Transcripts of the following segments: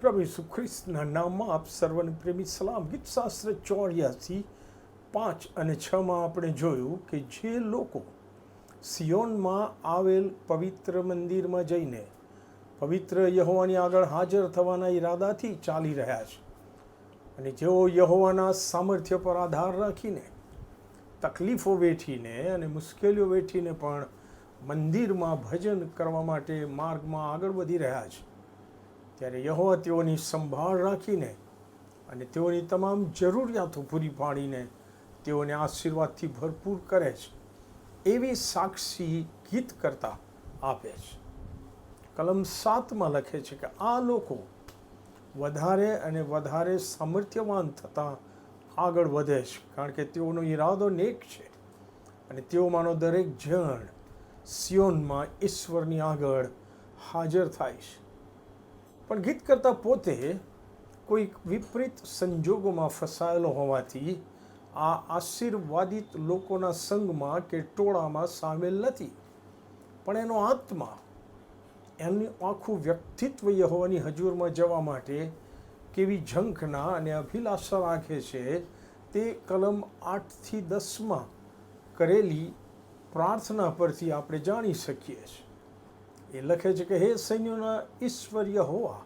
પ્રભુ ઈસુ ખ્રિસ્તના નામમાં આપ સર્વને પ્રેમી સલામ. ગીતશાસ્ત્ર 84:5-6 આપણે જોયું કે જે લોકો સિયોનમાં આવેલ પવિત્ર મંદિરમાં જઈને પવિત્ર યહોવાની આગળ હાજર થવાના ઈરાદાથી ચાલી રહ્યા છે અને જેઓ યહોવાના સામર્થ્ય પર આધાર રાખીને તકલીફો વેઠીને અને મુશ્કેલીઓ વેઠીને પણ મંદિરમાં ભજન કરવા માટે માર્ગમાં આગળ વધી રહ્યા છે, ત્યારે યહોવા તેઓની સંભાળ રાખીને અને તેઓની તમામ જરૂરિયાતો પૂરી પાડીને તેઓને આશીર્વાદથી ભરપૂર કરે છે એવી સાક્ષી ગીત કરતા આપે છે. કલમ 7માં લખે છે કે આ લોકો વધારે અને વધારે સામર્થ્યવાન થતાં આગળ વધે છે, કારણ કે તેઓનો ઈરાદો નેક છે અને તેઓમાંનો દરેક જણ સિયોનમાં ઈશ્વરની આગળ હાજર થાય છે. પણ ગીત કરતા પોતે કોઈક વિપરીત સંજોગોમાં ફસાયેલો હોવાથી આ આશીર્વાદિત લોકોના સંઘમાં કે ટોળામાં સામેલ નથી, પણ એનો આત્મા, એનું આખું વ્યક્તિત્વ યહોવાની હજુરમાં જવા માટે કેવી ઝંખના અને અભિલાષા રાખે છે તે કલમ 8-10 કરેલી પ્રાર્થના પરથી આપણે જાણી શકીએ છીએ. એ લખે છે કે હે સૈન્યોના ઈશ્વર યહોવા,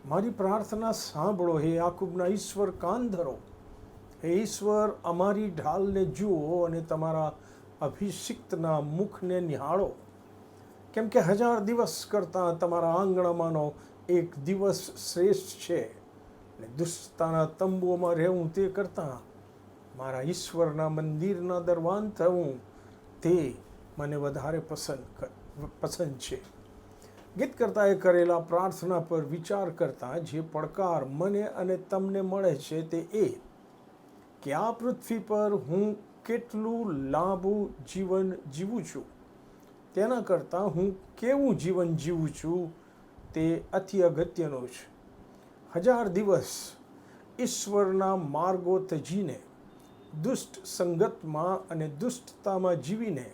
મારી પ્રાર્થના સાંભળો. હે યાકૂબના ઈશ્વર, કાન ધરો. હે ઈશ્વર, અમારી ઢાલને જુઓ અને તમારા અભિષિક્તના મુખને નિહાળો, કેમ કે 1000 દિવસ કરતાં તમારા આંગણામાંનો એક દિવસ શ્રેષ્ઠ છે અને દુષ્ટતાના તંબુઓમાં રહેવું તે કરતાં મારા ઈશ્વરના મંદિરના દરવાન થવું તે મને વધારે પસંદ છે. ગીત કરતાએ કરેલા પ્રાર્થના પર વિચાર કરતાં જે પડકાર મને અને તમને મળે છે તે એ કે આ પૃથ્વી પર હું કેટલું લાંબુ જીવન જીવું છું તેના કરતાં હું કેવું જીવન જીવું છું તે અતિ અગત્યનું છે. 1000 દિવસ ઈશ્વરના માર્ગો ત્યજીને દુષ્ટ સંગતમાં અને દુષ્ટતામાં જીવીને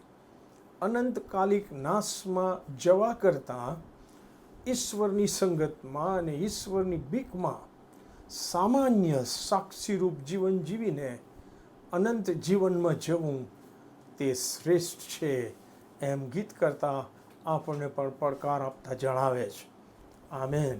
અનંતકાલિક નાશમાં જવા કરતાં ઈશ્વરની સંગતમાં અને ઈશ્વરની બીકમાં સામાન્ય સાક્ષીરૂપ જીવન જીવીને અનંત જીવનમાં જવું તે શ્રેષ્ઠ છે, એમ ગીત કરતા આપણને પણ પડકાર આપતા જણાવે છે. આમેન.